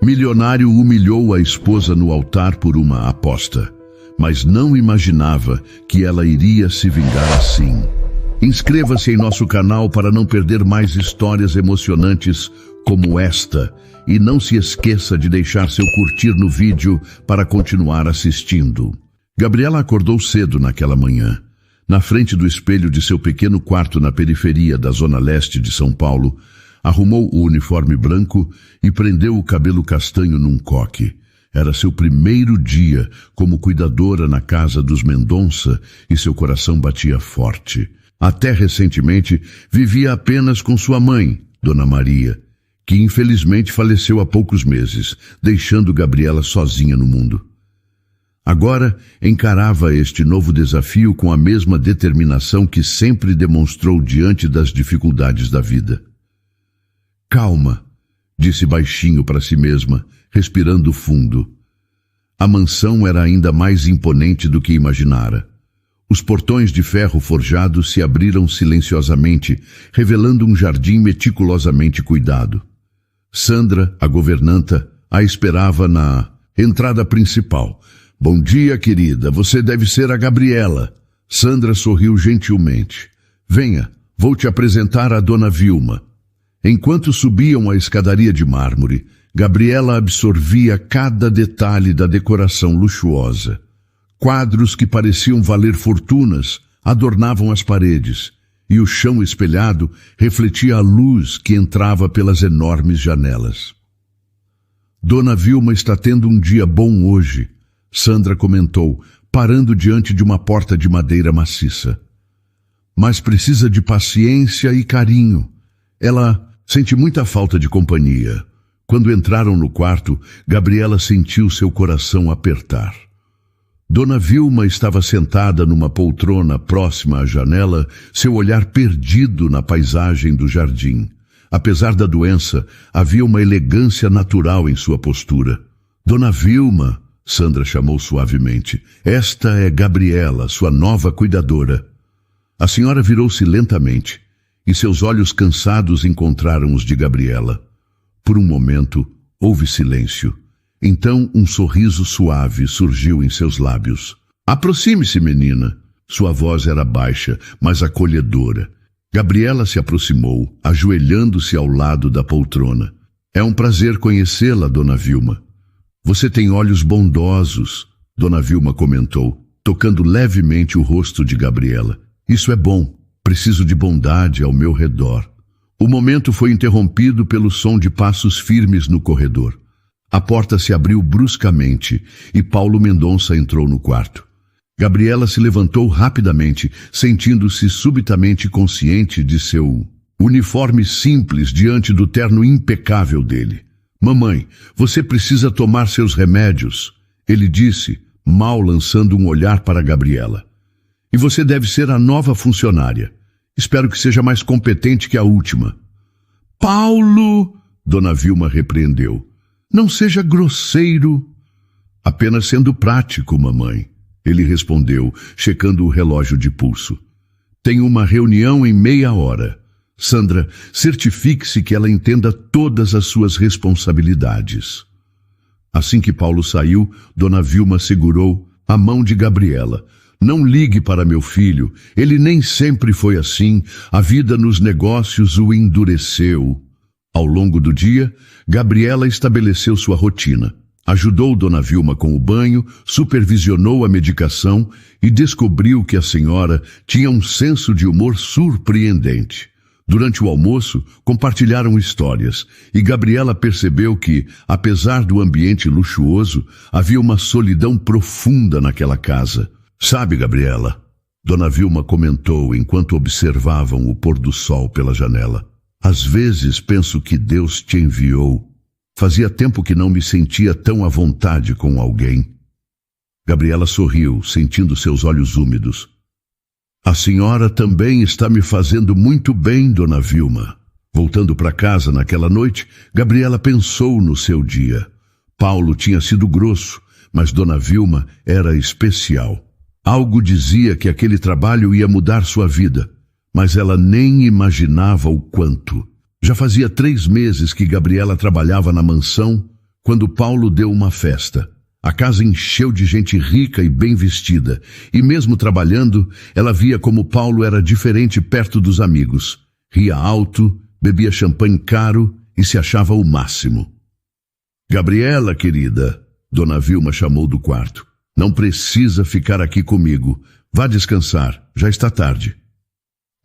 Milionário humilhou a esposa no altar por uma aposta, mas não imaginava que ela iria se vingar assim. Inscreva-se em nosso canal para não perder mais histórias emocionantes como esta e não se esqueça de deixar seu curtir no vídeo para continuar assistindo. Gabriela acordou cedo naquela manhã. Na frente do espelho de seu pequeno quarto na periferia da zona leste de São Paulo, arrumou o uniforme branco e prendeu o cabelo castanho num coque. Era seu primeiro dia como cuidadora na casa dos Mendonça e seu coração batia forte. Até recentemente, vivia apenas com sua mãe, Dona Maria, que infelizmente faleceu há poucos meses, deixando Gabriela sozinha no mundo. Agora, encarava este novo desafio com a mesma determinação que sempre demonstrou diante das dificuldades da vida. Calma, disse baixinho para si mesma, respirando fundo. A mansão era ainda mais imponente do que imaginara. Os portões de ferro forjado se abriram silenciosamente, revelando um jardim meticulosamente cuidado. Sandra, a governanta, a esperava na entrada principal. Bom dia, querida. Você deve ser a Gabriela. Sandra sorriu gentilmente. Venha, vou te apresentar a Dona Vilma. Enquanto subiam a escadaria de mármore, Gabriela absorvia cada detalhe da decoração luxuosa. Quadros que pareciam valer fortunas adornavam as paredes, e o chão espelhado refletia a luz que entrava pelas enormes janelas. Dona Vilma está tendo um dia bom hoje, Sandra comentou, parando diante de uma porta de madeira maciça. Mas precisa de paciência e carinho. Ela sente muita falta de companhia. Quando entraram no quarto, Gabriela sentiu seu coração apertar. Dona Vilma estava sentada numa poltrona próxima à janela, seu olhar perdido na paisagem do jardim. Apesar da doença, havia uma elegância natural em sua postura. Dona Vilma, Sandra chamou suavemente, esta é Gabriela, sua nova cuidadora. A senhora virou-se lentamente, e seus olhos cansados encontraram os de Gabriela. Por um momento, houve silêncio. Então um sorriso suave surgiu em seus lábios. Aproxime-se, menina. Sua voz era baixa, mas acolhedora. Gabriela se aproximou, ajoelhando-se ao lado da poltrona. É um prazer conhecê-la, Dona Vilma. Você tem olhos bondosos, Dona Vilma comentou, tocando levemente o rosto de Gabriela. Isso é bom. Preciso de bondade ao meu redor. O momento foi interrompido pelo som de passos firmes no corredor. A porta se abriu bruscamente e Paulo Mendonça entrou no quarto. Gabriela se levantou rapidamente, sentindo-se subitamente consciente de seu uniforme simples diante do terno impecável dele. Mamãe, você precisa tomar seus remédios, ele disse, mal lançando um olhar para Gabriela. E você deve ser a nova funcionária. Espero que seja mais competente que a última. Paulo, Dona Vilma repreendeu. Não seja grosseiro. Apenas sendo prático, mamãe, ele respondeu, checando o relógio de pulso. Tenho uma reunião em meia hora. Sandra, certifique-se que ela entenda todas as suas responsabilidades. Assim que Paulo saiu, Dona Vilma segurou a mão de Gabriela. Não ligue para meu filho, ele nem sempre foi assim, a vida nos negócios o endureceu. Ao longo do dia, Gabriela estabeleceu sua rotina. Ajudou Dona Vilma com o banho, supervisionou a medicação e descobriu que a senhora tinha um senso de humor surpreendente. Durante o almoço, compartilharam histórias e Gabriela percebeu que, apesar do ambiente luxuoso, havia uma solidão profunda naquela casa. Sabe, Gabriela, Dona Vilma comentou enquanto observavam o pôr do sol pela janela. Às vezes penso que Deus te enviou. Fazia tempo que não me sentia tão à vontade com alguém. Gabriela sorriu, sentindo seus olhos úmidos. A senhora também está me fazendo muito bem, Dona Vilma. Voltando para casa naquela noite, Gabriela pensou no seu dia. Paulo tinha sido grosso, mas Dona Vilma era especial. Algo dizia que aquele trabalho ia mudar sua vida, mas ela nem imaginava o quanto. Já fazia 3 meses que Gabriela trabalhava na mansão quando Paulo deu uma festa. A casa encheu de gente rica e bem vestida, e mesmo trabalhando, ela via como Paulo era diferente perto dos amigos. Ria alto, bebia champanhe caro e se achava o máximo. Gabriela, querida, Dona Vilma chamou do quarto. Não precisa ficar aqui comigo. Vá descansar, já está tarde.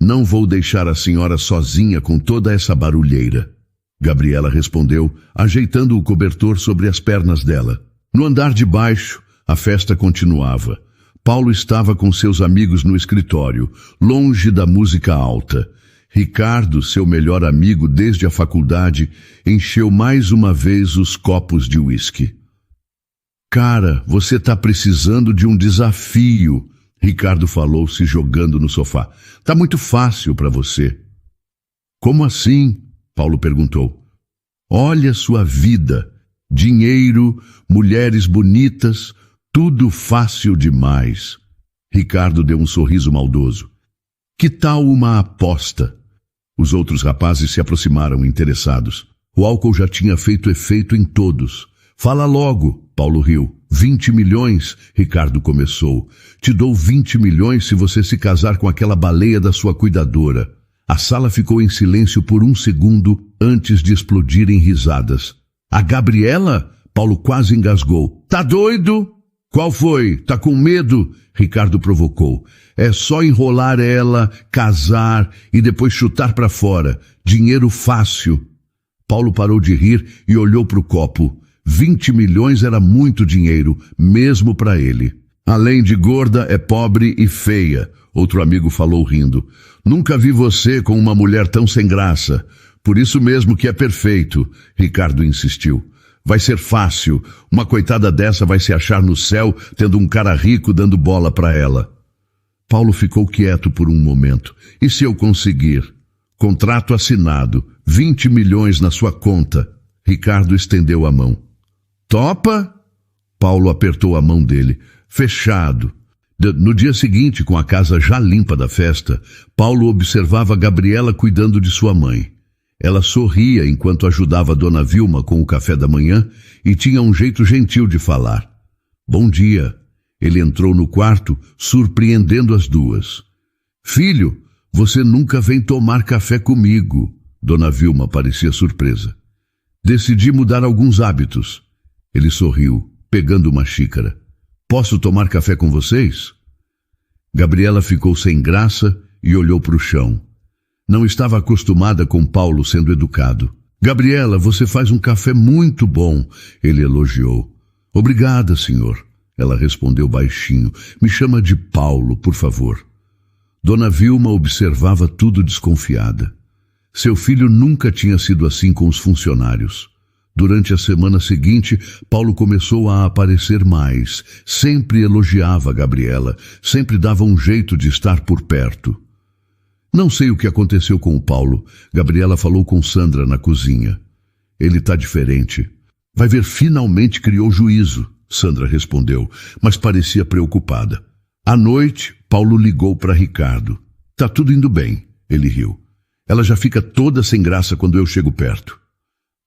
Não vou deixar a senhora sozinha com toda essa barulheira. Gabriela respondeu, ajeitando o cobertor sobre as pernas dela. No andar de baixo, a festa continuava. Paulo estava com seus amigos no escritório, longe da música alta. Ricardo, seu melhor amigo desde a faculdade, encheu mais uma vez os copos de uísque. Cara, você está precisando de um desafio, Ricardo falou, se jogando no sofá. Tá muito fácil para você. Como assim? Paulo perguntou. Olha sua vida. Dinheiro, mulheres bonitas, tudo fácil demais. Ricardo deu um sorriso maldoso. Que tal uma aposta? Os outros rapazes se aproximaram, interessados. O álcool já tinha feito efeito em todos. Fala logo, Paulo riu. 20 milhões, Ricardo começou. Te dou 20 milhões se você se casar com aquela baleia da sua cuidadora. A sala ficou em silêncio por um segundo antes de explodir em risadas. A Gabriela? Paulo quase engasgou. Tá doido? Qual foi? Tá com medo? Ricardo provocou. É só enrolar ela, casar e depois chutar para fora. Dinheiro fácil. Paulo parou de rir e olhou para o copo. 20 milhões era muito dinheiro, mesmo para ele. Além de gorda, é pobre e feia, outro amigo falou rindo. Nunca vi você com uma mulher tão sem graça. Por isso mesmo que é perfeito, Ricardo insistiu. Vai ser fácil, uma coitada dessa vai se achar no céu tendo um cara rico dando bola para ela. Paulo ficou quieto por um momento. E se eu conseguir? Contrato assinado, 20 milhões na sua conta. Ricardo estendeu a mão. Topa? Paulo apertou a mão dele. Fechado. No dia seguinte, com a casa já limpa da festa, Paulo observava Gabriela cuidando de sua mãe. Ela sorria enquanto ajudava Dona Vilma com o café da manhã e tinha um jeito gentil de falar. Bom dia. Ele entrou no quarto, surpreendendo as duas. Filho, você nunca vem tomar café comigo. Dona Vilma parecia surpresa. Decidi mudar alguns hábitos. Ele sorriu, pegando uma xícara. Posso tomar café com vocês? Gabriela ficou sem graça e olhou para o chão. Não estava acostumada com Paulo sendo educado. Gabriela, você faz um café muito bom, ele elogiou. Obrigada, senhor. Ela respondeu baixinho. Me chama de Paulo, por favor. Dona Vilma observava tudo desconfiada. Seu filho nunca tinha sido assim com os funcionários. Durante a semana seguinte, Paulo começou a aparecer mais. Sempre elogiava a Gabriela, sempre dava um jeito de estar por perto. Não sei o que aconteceu com o Paulo. Gabriela falou com Sandra na cozinha. Ele está diferente. Vai ver, finalmente criou juízo, Sandra respondeu, mas parecia preocupada. À noite, Paulo ligou para Ricardo. Tá tudo indo bem, ele riu. Ela já fica toda sem graça quando eu chego perto.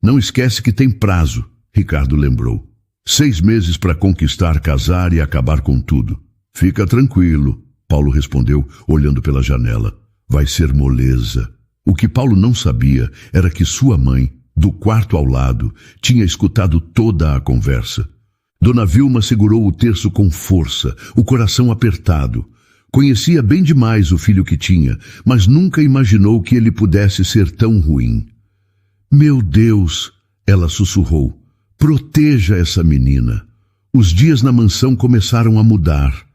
Não esquece que tem prazo, Ricardo lembrou. 6 meses para conquistar, casar e acabar com tudo. Fica tranquilo, Paulo respondeu, olhando pela janela. Vai ser moleza. O que Paulo não sabia era que sua mãe, do quarto ao lado, tinha escutado toda a conversa. Dona Vilma segurou o terço com força, o coração apertado. Conhecia bem demais o filho que tinha, mas nunca imaginou que ele pudesse ser tão ruim. Meu Deus, ela sussurrou, proteja essa menina. Os dias na mansão começaram a mudar.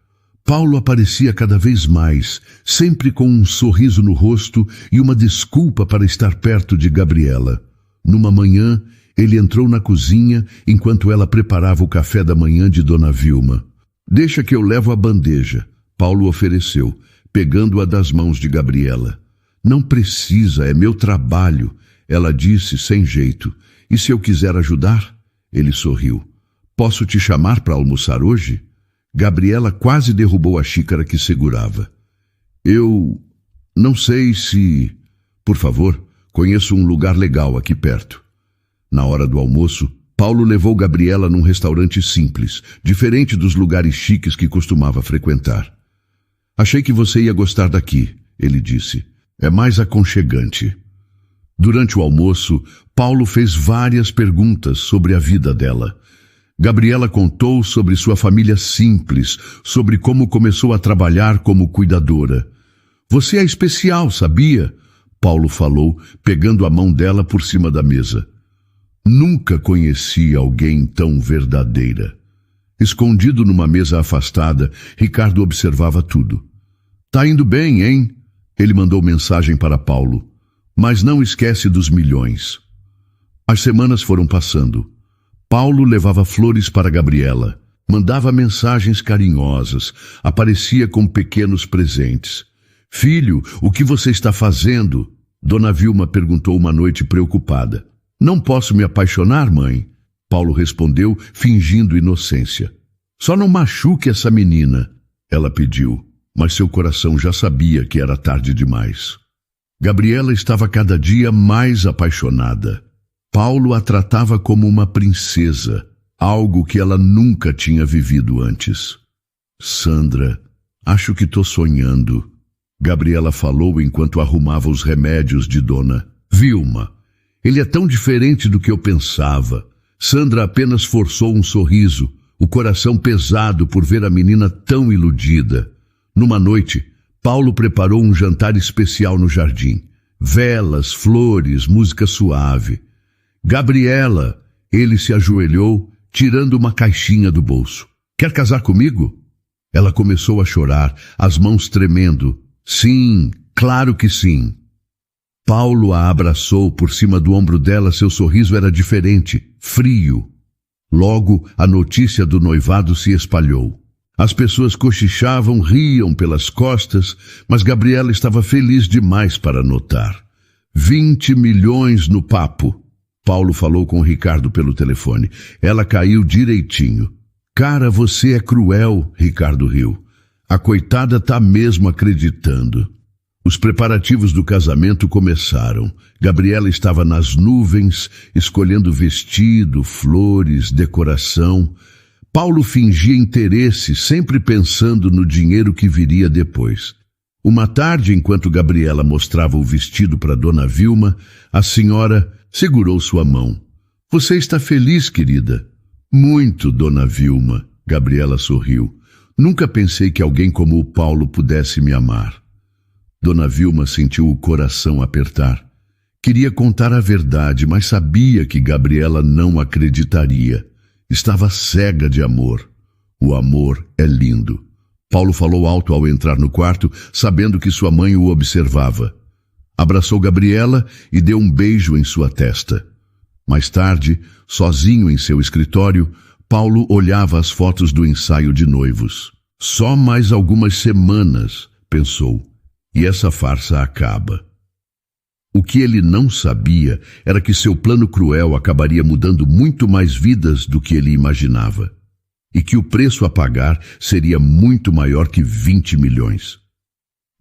Paulo aparecia cada vez mais, sempre com um sorriso no rosto e uma desculpa para estar perto de Gabriela. Numa manhã, ele entrou na cozinha enquanto ela preparava o café da manhã de Dona Vilma. Deixa que eu levo a bandeja, Paulo ofereceu, pegando-a das mãos de Gabriela. Não precisa, é meu trabalho, ela disse sem jeito. E se eu quiser ajudar? Ele sorriu. Posso te chamar para almoçar hoje? Gabriela quase derrubou a xícara que segurava. Eu não sei se... Por favor, conheço um lugar legal aqui perto. Na hora do almoço, Paulo levou Gabriela num restaurante simples, diferente dos lugares chiques que costumava frequentar. Achei que você ia gostar daqui, ele disse. É mais aconchegante. Durante o almoço, Paulo fez várias perguntas sobre a vida dela. Gabriela contou sobre sua família simples, sobre como começou a trabalhar como cuidadora. Você é especial, sabia? Paulo falou, pegando a mão dela por cima da mesa. Nunca conheci alguém tão verdadeira. Escondido numa mesa afastada, Ricardo observava tudo. Tá indo bem, hein? Ele mandou mensagem para Paulo. Mas não esquece dos milhões. As semanas foram passando. Paulo levava flores para Gabriela, mandava mensagens carinhosas, aparecia com pequenos presentes. Filho, o que você está fazendo? Dona Vilma perguntou uma noite preocupada. Não posso me apaixonar, mãe? Paulo respondeu, fingindo inocência. Só não machuque essa menina, ela pediu, mas seu coração já sabia que era tarde demais. Gabriela estava cada dia mais apaixonada. Paulo a tratava como uma princesa, algo que ela nunca tinha vivido antes. Sandra, acho que estou sonhando, Gabriela falou enquanto arrumava os remédios de Dona Vilma. Ele é tão diferente do que eu pensava. Sandra apenas forçou um sorriso, o coração pesado por ver a menina tão iludida. Numa noite, Paulo preparou um jantar especial no jardim. Velas, flores, música suave. Gabriela, ele se ajoelhou, tirando uma caixinha do bolso. Quer casar comigo? Ela começou a chorar, as mãos tremendo. Sim, claro que sim. Paulo a abraçou por cima do ombro dela, seu sorriso era diferente, frio. Logo, a notícia do noivado se espalhou. As pessoas cochichavam, riam pelas costas, mas Gabriela estava feliz demais para notar. 20 milhões no papo. Paulo falou com Ricardo pelo telefone. Ela caiu direitinho. Cara, você é cruel, Ricardo riu. A coitada tá mesmo acreditando. Os preparativos do casamento começaram. Gabriela estava nas nuvens, escolhendo vestido, flores, decoração. Paulo fingia interesse, sempre pensando no dinheiro que viria depois. Uma tarde, enquanto Gabriela mostrava o vestido para Dona Vilma, a senhora segurou sua mão. Você está feliz, querida? Muito, Dona Vilma. Gabriela sorriu. Nunca pensei que alguém como o Paulo pudesse me amar. Dona Vilma sentiu o coração apertar. Queria contar a verdade, mas sabia que Gabriela não acreditaria. Estava cega de amor. O amor é lindo. Paulo falou alto ao entrar no quarto, sabendo que sua mãe o observava. Abraçou Gabriela e deu um beijo em sua testa. Mais tarde, sozinho em seu escritório, Paulo olhava as fotos do ensaio de noivos. Só mais algumas semanas, pensou, e essa farsa acaba. O que ele não sabia era que seu plano cruel acabaria mudando muito mais vidas do que ele imaginava, e que o preço a pagar seria muito maior que 20 milhões.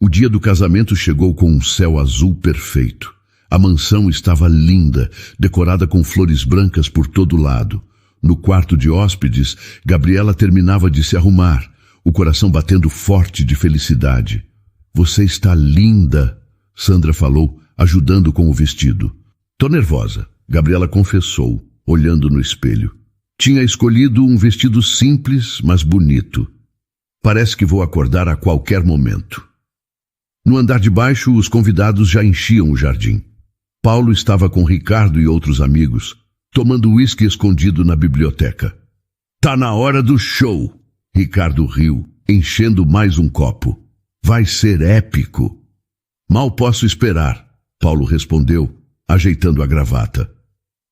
O dia do casamento chegou com um céu azul perfeito. A mansão estava linda, decorada com flores brancas por todo lado. No quarto de hóspedes, Gabriela terminava de se arrumar, o coração batendo forte de felicidade. Você está linda, Sandra falou, ajudando com o vestido. Tô nervosa, Gabriela confessou, olhando no espelho. Tinha escolhido um vestido simples, mas bonito. Parece que vou acordar a qualquer momento. No andar de baixo, os convidados já enchiam o jardim. Paulo estava com Ricardo e outros amigos, tomando uísque escondido na biblioteca. Tá na hora do show! Ricardo riu, enchendo mais um copo. Vai ser épico. Mal posso esperar, Paulo respondeu, ajeitando a gravata.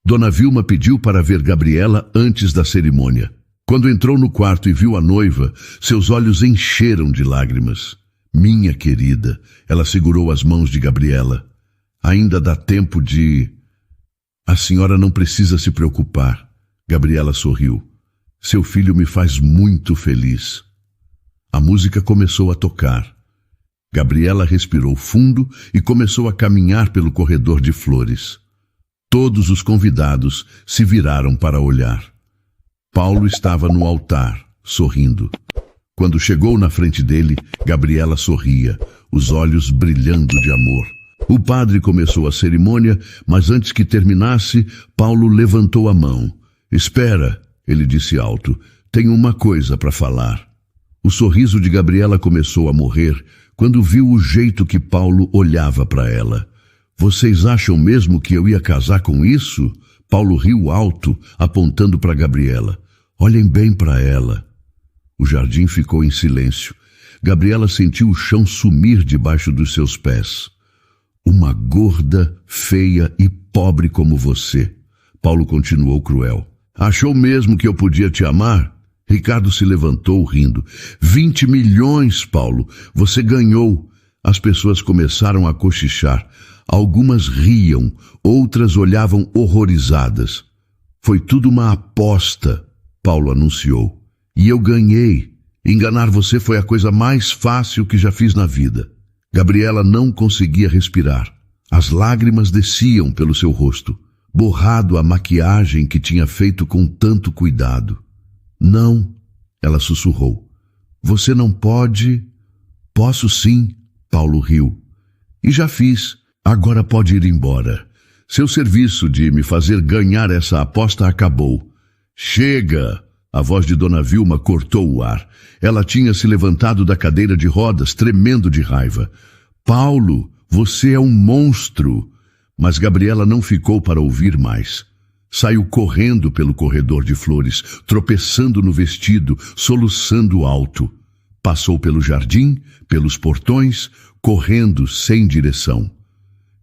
Dona Vilma pediu para ver Gabriela antes da cerimônia. Quando entrou no quarto e viu a noiva, seus olhos encheram de lágrimas. Minha querida, ela segurou as mãos de Gabriela. Ainda dá tempo de... A senhora não precisa se preocupar. Gabriela sorriu. Seu filho me faz muito feliz. A música começou a tocar. Gabriela respirou fundo e começou a caminhar pelo corredor de flores. Todos os convidados se viraram para olhar. Paulo estava no altar, sorrindo. Quando chegou na frente dele, Gabriela sorria, os olhos brilhando de amor. O padre começou a cerimônia, mas antes que terminasse, Paulo levantou a mão. Espera, ele disse alto, tenho uma coisa para falar. O sorriso de Gabriela começou a morrer quando viu o jeito que Paulo olhava para ela. Vocês acham mesmo que eu ia casar com isso? Paulo riu alto, apontando para Gabriela. Olhem bem para ela. O jardim ficou em silêncio. Gabriela sentiu o chão sumir debaixo dos seus pés. Uma gorda, feia e pobre como você. Paulo continuou cruel. Achou mesmo que eu podia te amar? Ricardo se levantou rindo. 20 milhões, Paulo. Você ganhou. As pessoas começaram a cochichar. Algumas riam, outras olhavam horrorizadas. Foi tudo uma aposta, Paulo anunciou. E eu ganhei. Enganar você foi a coisa mais fácil que já fiz na vida. Gabriela não conseguia respirar. As lágrimas desciam pelo seu rosto, borrado a maquiagem que tinha feito com tanto cuidado. Não, ela sussurrou. Você não pode... Posso sim, Paulo riu. E já fiz. Agora pode ir embora. Seu serviço de me fazer ganhar essa aposta acabou. Chega! A voz de Dona Vilma cortou o ar. Ela tinha se levantado da cadeira de rodas, tremendo de raiva. Paulo, você é um monstro! Mas Gabriela não ficou para ouvir mais. Saiu correndo pelo corredor de flores, tropeçando no vestido, soluçando alto. Passou pelo jardim, pelos portões, correndo sem direção.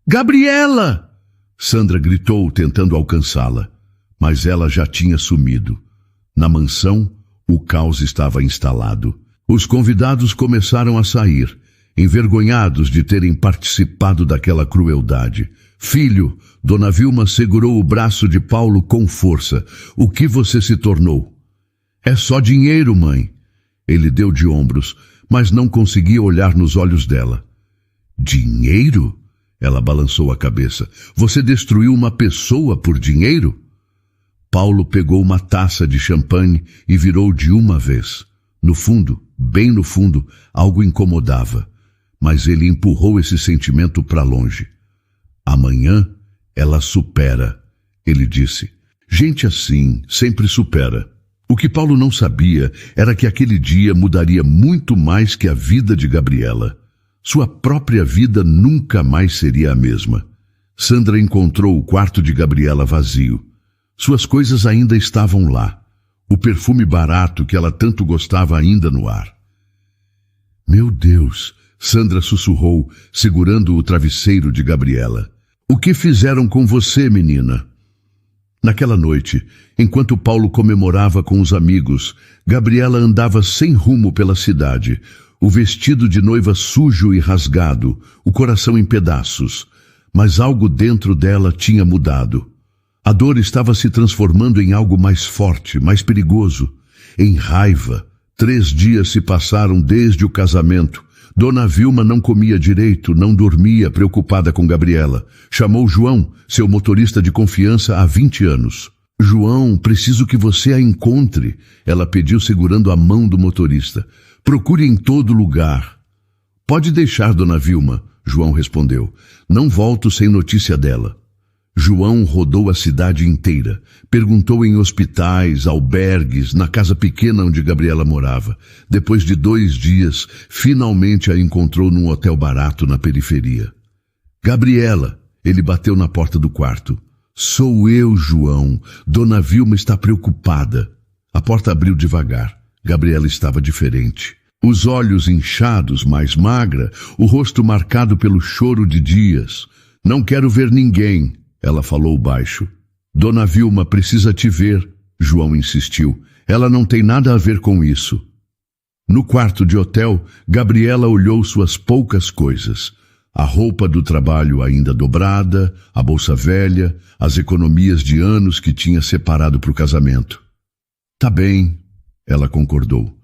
Gabriela! Sandra gritou, tentando alcançá-la. Mas ela já tinha sumido. Na mansão, o caos estava instalado. Os convidados começaram a sair, envergonhados de terem participado daquela crueldade. Filho, Dona Vilma segurou o braço de Paulo com força. O que você se tornou? É só dinheiro, mãe. Ele deu de ombros, mas não conseguia olhar nos olhos dela. Dinheiro? Ela balançou a cabeça. Você destruiu uma pessoa por dinheiro? Paulo pegou uma taça de champanhe e virou de uma vez. No fundo, bem no fundo, algo incomodava. Mas ele empurrou esse sentimento para longe. Amanhã ela supera, ele disse. Gente assim sempre supera. O que Paulo não sabia era que aquele dia mudaria muito mais que a vida de Gabriela. Sua própria vida nunca mais seria a mesma. Sandra encontrou o quarto de Gabriela vazio. Suas coisas ainda estavam lá. O perfume barato que ela tanto gostava ainda no ar. Meu Deus, Sandra sussurrou, segurando o travesseiro de Gabriela. O que fizeram com você, menina? Naquela noite, enquanto Paulo comemorava com os amigos, Gabriela andava sem rumo pela cidade, o vestido de noiva sujo e rasgado, o coração em pedaços. Mas algo dentro dela tinha mudado. A dor estava se transformando em algo mais forte, mais perigoso, em raiva. 3 dias se passaram desde o casamento. Dona Vilma não comia direito, não dormia, preocupada com Gabriela. Chamou João, seu motorista de confiança há 20 anos. João, preciso que você a encontre, ela pediu segurando a mão do motorista. Procure em todo lugar. Pode deixar, Dona Vilma, João respondeu. Não volto sem notícia dela. João rodou a cidade inteira. Perguntou em hospitais, albergues, na casa pequena onde Gabriela morava. Depois de 2 dias, finalmente a encontrou num hotel barato na periferia. Gabriela, ele bateu na porta do quarto. Sou eu, João. Dona Vilma está preocupada. A porta abriu devagar. Gabriela estava diferente. Os olhos inchados, mais magra, o rosto marcado pelo choro de dias. Não quero ver ninguém. Ela falou baixo. Dona Vilma precisa te ver, João insistiu. Ela não tem nada a ver com isso. No quarto de hotel, Gabriela olhou suas poucas coisas. A roupa do trabalho ainda dobrada, a bolsa velha, as economias de anos que tinha separado para o casamento. Tá bem, ela concordou.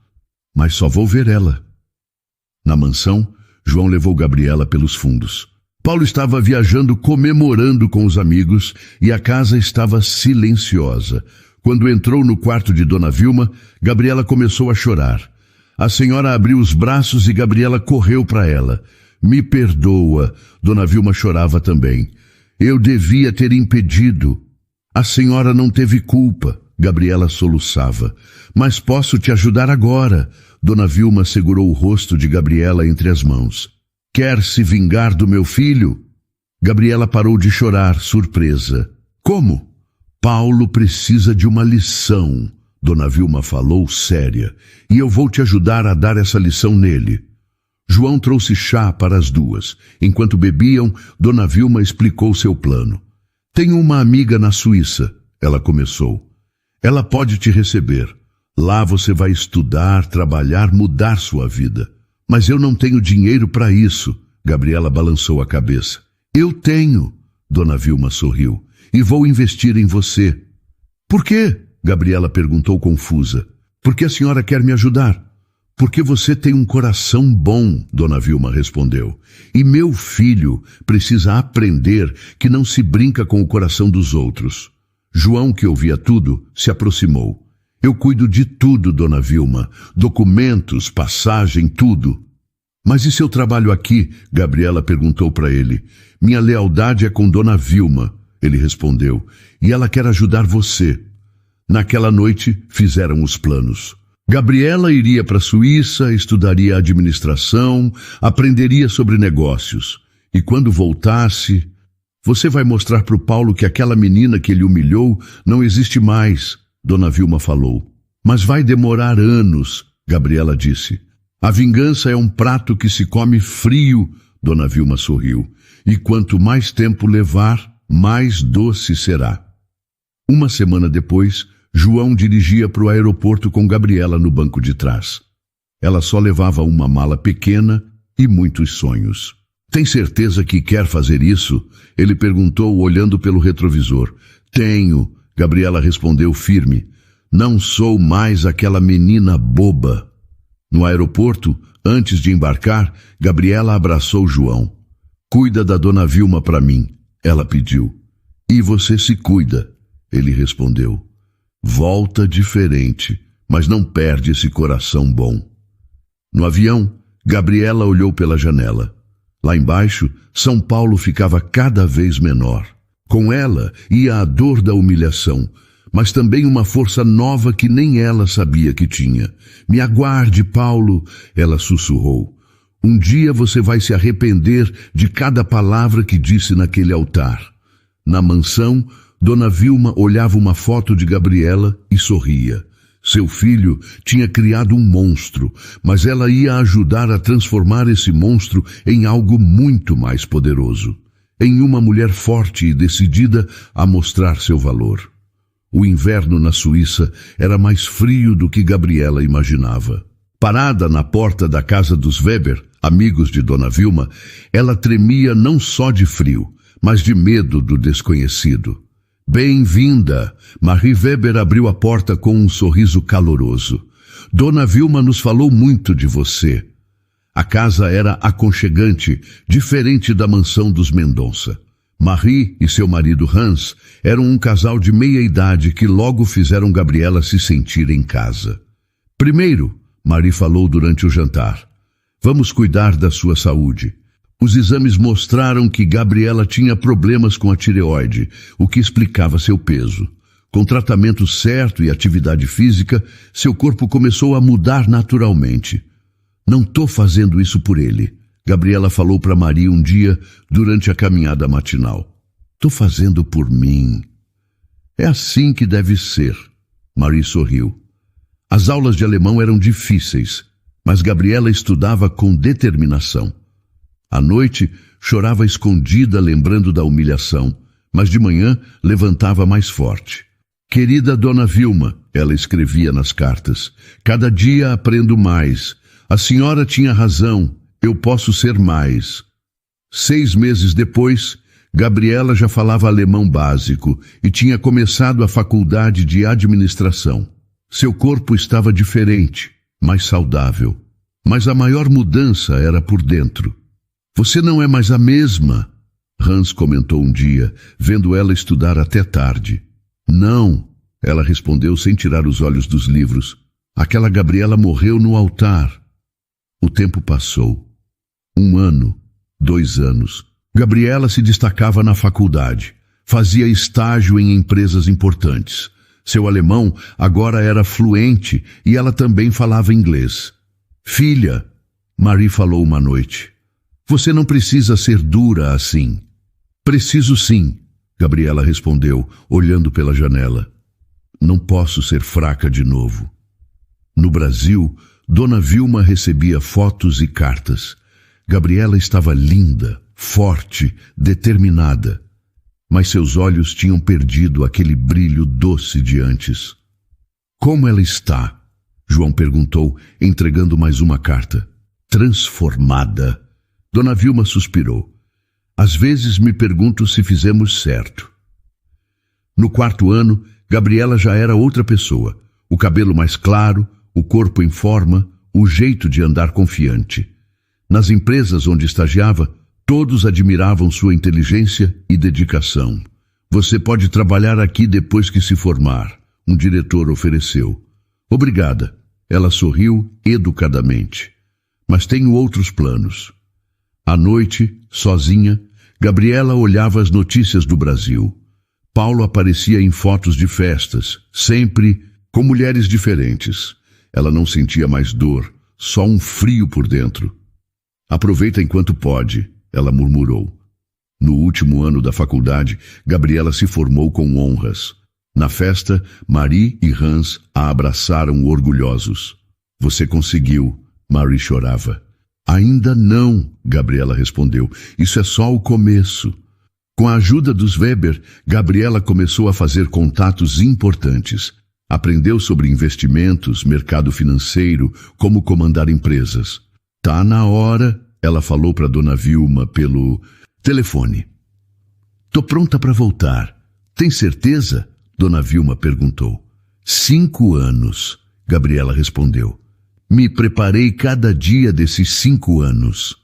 Mas só vou ver ela. Na mansão, João levou Gabriela pelos fundos. Paulo estava viajando comemorando com os amigos e a casa estava silenciosa. Quando entrou no quarto de Dona Vilma, Gabriela começou a chorar. A senhora abriu os braços e Gabriela correu para ela. Me perdoa, Dona Vilma chorava também. Eu devia ter impedido. A senhora não teve culpa, Gabriela soluçava. Mas posso te ajudar agora. Dona Vilma segurou o rosto de Gabriela entre as mãos. Quer se vingar do meu filho? Gabriela parou de chorar, surpresa. Como? Paulo precisa de uma lição, Dona Vilma falou séria, e eu vou te ajudar a dar essa lição nele. João trouxe chá para as duas. Enquanto bebiam, Dona Vilma explicou seu plano. Tenho uma amiga na Suíça, ela começou. Ela pode te receber. Lá você vai estudar, trabalhar, mudar sua vida. Mas eu não tenho dinheiro para isso, Gabriela balançou a cabeça. Eu tenho, Dona Vilma sorriu, e vou investir em você. Por quê? Gabriela perguntou confusa. Porque a senhora quer me ajudar. Porque você tem um coração bom, Dona Vilma respondeu. E meu filho precisa aprender que não se brinca com o coração dos outros. João, que ouvia tudo, se aproximou. Eu cuido de tudo, Dona Vilma. Documentos, passagem, tudo. Mas e seu trabalho aqui? Gabriela perguntou para ele. Minha lealdade é com Dona Vilma, ele respondeu. E ela quer ajudar você. Naquela noite, fizeram os planos. Gabriela iria para a Suíça, estudaria administração, aprenderia sobre negócios. E quando voltasse, você vai mostrar para o Paulo que aquela menina que ele humilhou não existe mais, Dona Vilma falou. Mas vai demorar anos, Gabriela disse. A vingança é um prato que se come frio, Dona Vilma sorriu. E quanto mais tempo levar, mais doce será. Uma semana depois, João dirigia para o aeroporto com Gabriela no banco de trás. Ela só levava uma mala pequena e muitos sonhos. Tem certeza que quer fazer isso? Ele perguntou, olhando pelo retrovisor. Tenho, Gabriela respondeu firme. Não sou mais aquela menina boba. No aeroporto, antes de embarcar, Gabriela abraçou João. Cuida da Dona Vilma para mim, ela pediu. E você se cuida, ele respondeu. Volta diferente, mas não perde esse coração bom. No avião, Gabriela olhou pela janela. Lá embaixo, São Paulo ficava cada vez menor. Com ela ia a dor da humilhação, mas também uma força nova que nem ela sabia que tinha. Me aguarde, Paulo, ela sussurrou. Um dia você vai se arrepender de cada palavra que disse naquele altar. Na mansão, Dona Vilma olhava uma foto de Gabriela e sorria. Seu filho tinha criado um monstro, mas ela ia ajudar a transformar esse monstro em algo muito mais poderoso. Em uma mulher forte e decidida a mostrar seu valor. O inverno na Suíça era mais frio do que Gabriela imaginava. Parada na porta da casa dos Weber, amigos de Dona Vilma, ela tremia não só de frio, mas de medo do desconhecido. Bem-vinda! Marie Weber abriu a porta com um sorriso caloroso. Dona Vilma nos falou muito de você. A casa era aconchegante, diferente da mansão dos Mendonça. Marie e seu marido Hans eram um casal de meia-idade que logo fizeram Gabriela se sentir em casa. Primeiro, Marie falou durante o jantar, vamos cuidar da sua saúde. Os exames mostraram que Gabriela tinha problemas com a tireoide, o que explicava seu peso. Com tratamento certo e atividade física, seu corpo começou a mudar naturalmente. Não estou fazendo isso por ele, Gabriela falou para Maria um dia durante a caminhada matinal. Estou fazendo por mim. É assim que deve ser, Marie sorriu. As aulas de alemão eram difíceis, mas Gabriela estudava com determinação. À noite, chorava escondida lembrando da humilhação, mas de manhã levantava mais forte. Querida Dona Vilma, ela escrevia nas cartas, cada dia aprendo mais. A senhora tinha razão, eu posso ser mais. 6 meses depois, Gabriela já falava alemão básico e tinha começado a faculdade de administração. Seu corpo estava diferente, mais saudável, mas a maior mudança era por dentro. Você não é mais a mesma, Hans comentou um dia, vendo ela estudar até tarde. Não, ela respondeu sem tirar os olhos dos livros. Aquela Gabriela morreu no altar. O tempo passou. 1 ano, 2 anos. Gabriela se destacava na faculdade. Fazia estágio em empresas importantes. Seu alemão agora era fluente e ela também falava inglês. Filha, Marie falou uma noite, você não precisa ser dura assim. Preciso sim, Gabriela respondeu, olhando pela janela. Não posso ser fraca de novo. No Brasil, Dona Vilma recebia fotos e cartas. Gabriela estava linda, forte, determinada. Mas seus olhos tinham perdido aquele brilho doce de antes. Como ela está? João perguntou, entregando mais uma carta. Transformada. Dona Vilma suspirou. Às vezes me pergunto se fizemos certo. No 4º ano, Gabriela já era outra pessoa. O cabelo mais claro, o corpo em forma, o jeito de andar confiante. Nas empresas onde estagiava, todos admiravam sua inteligência e dedicação. Você pode trabalhar aqui depois que se formar, um diretor ofereceu. Obrigada. Ela sorriu educadamente. Mas tenho outros planos. À noite, sozinha, Gabriela olhava as notícias do Brasil. Paulo aparecia em fotos de festas, sempre com mulheres diferentes. Ela não sentia mais dor, só um frio por dentro. Aproveita enquanto pode, ela murmurou. No último ano da faculdade, Gabriela se formou com honras. Na festa, Marie e Hans a abraçaram orgulhosos. Você conseguiu, Marie chorava. Ainda não, Gabriela respondeu. Isso é só o começo. Com a ajuda dos Weber, Gabriela começou a fazer contatos importantes. Aprendeu sobre investimentos, mercado financeiro, como comandar empresas. Tá na hora, ela falou para Dona Vilma pelo telefone. Tô pronta para voltar. Tem certeza? Dona Vilma perguntou. 5 anos, Gabriela respondeu. Me preparei cada dia desses 5 anos.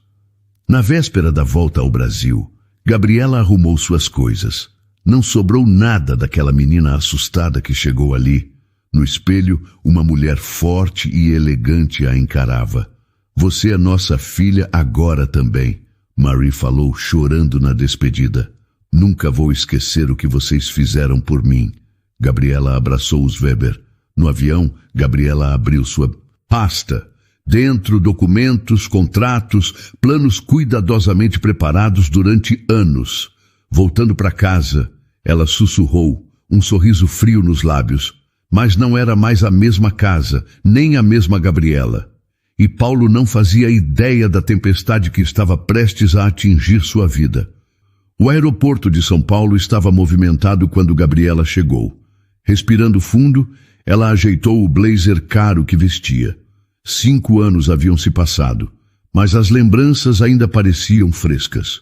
Na véspera da volta ao Brasil, Gabriela arrumou suas coisas. Não sobrou nada daquela menina assustada que chegou ali. No espelho, uma mulher forte e elegante a encarava. Você é nossa filha agora também, Marie falou chorando na despedida. Nunca vou esquecer o que vocês fizeram por mim. Gabriela abraçou os Weber. No avião, Gabriela abriu sua pasta. Dentro, documentos, contratos, planos cuidadosamente preparados durante anos. Voltando para casa, ela sussurrou, um sorriso frio nos lábios. Mas não era mais a mesma casa, nem a mesma Gabriela. E Paulo não fazia ideia da tempestade que estava prestes a atingir sua vida. O aeroporto de São Paulo estava movimentado quando Gabriela chegou. Respirando fundo, ela ajeitou o blazer caro que vestia. 5 anos haviam se passado, mas as lembranças ainda pareciam frescas.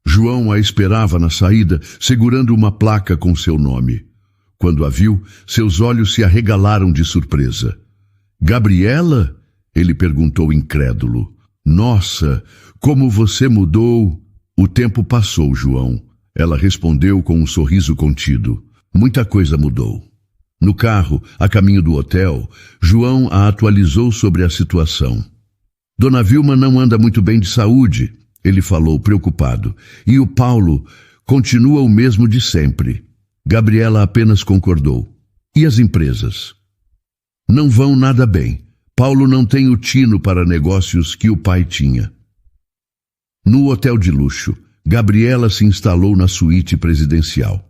João a esperava na saída, segurando uma placa com seu nome. Quando a viu, seus olhos se arregalaram de surpresa. Gabriela? Ele perguntou incrédulo. Nossa, como você mudou! O tempo passou, João. Ela respondeu com um sorriso contido. Muita coisa mudou. No carro, a caminho do hotel, João a atualizou sobre a situação. Dona Vilma não anda muito bem de saúde, ele falou preocupado. E o Paulo continua o mesmo de sempre. Gabriela apenas concordou. E as empresas? Não vão nada bem. Paulo não tem o tino para negócios que o pai tinha. No hotel de luxo, Gabriela se instalou na suíte presidencial.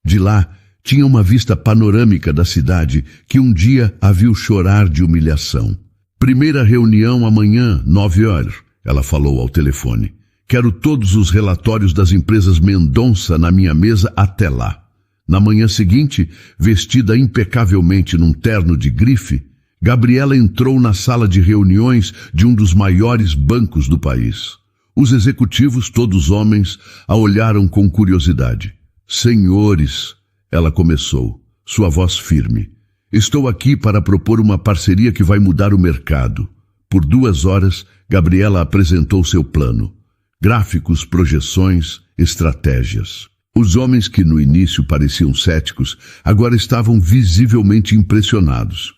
De lá, tinha uma vista panorâmica da cidade que um dia a viu chorar de humilhação. Primeira reunião amanhã, 9 horas, ela falou ao telefone. Quero todos os relatórios das empresas Mendonça na minha mesa até lá. Na manhã seguinte, vestida impecavelmente num terno de grife, Gabriela entrou na sala de reuniões de um dos maiores bancos do país. Os executivos, todos homens, a olharam com curiosidade. Senhores, ela começou, sua voz firme. Estou aqui para propor uma parceria que vai mudar o mercado. Por 2 horas, Gabriela apresentou seu plano. gráficos, projeções, estratégias. Os homens que no início pareciam céticos, agora estavam visivelmente impressionados.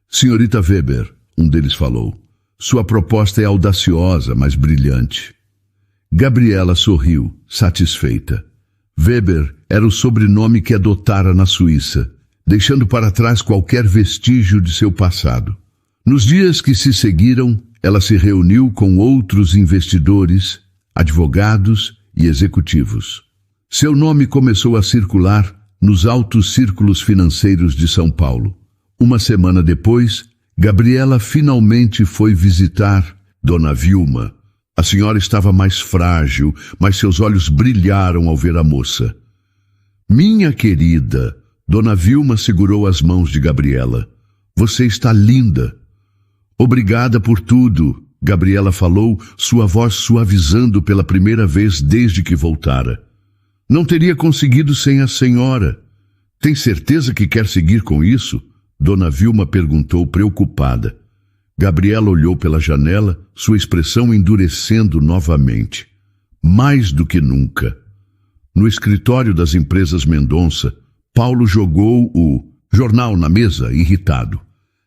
Senhorita Weber, um deles falou, sua proposta é audaciosa, mas brilhante. Gabriela sorriu, satisfeita. Weber era o sobrenome que adotara na Suíça, deixando para trás qualquer vestígio de seu passado. Nos dias que se seguiram, ela se reuniu com outros investidores, advogados e executivos. Seu nome começou a circular nos altos círculos financeiros de São Paulo. Uma semana depois, Gabriela finalmente foi visitar Dona Vilma. A senhora estava mais frágil, mas seus olhos brilharam ao ver a moça. Minha querida, Dona Vilma segurou as mãos de Gabriela. Você está linda. Obrigada por tudo, Gabriela falou, sua voz suavizando pela primeira vez desde que voltara. Não teria conseguido sem a senhora. Tem certeza que quer seguir com isso? Dona Vilma perguntou preocupada. Gabriela olhou pela janela, sua expressão endurecendo novamente. Mais do que nunca. No escritório das empresas Mendonça, Paulo jogou o jornal na mesa, irritado.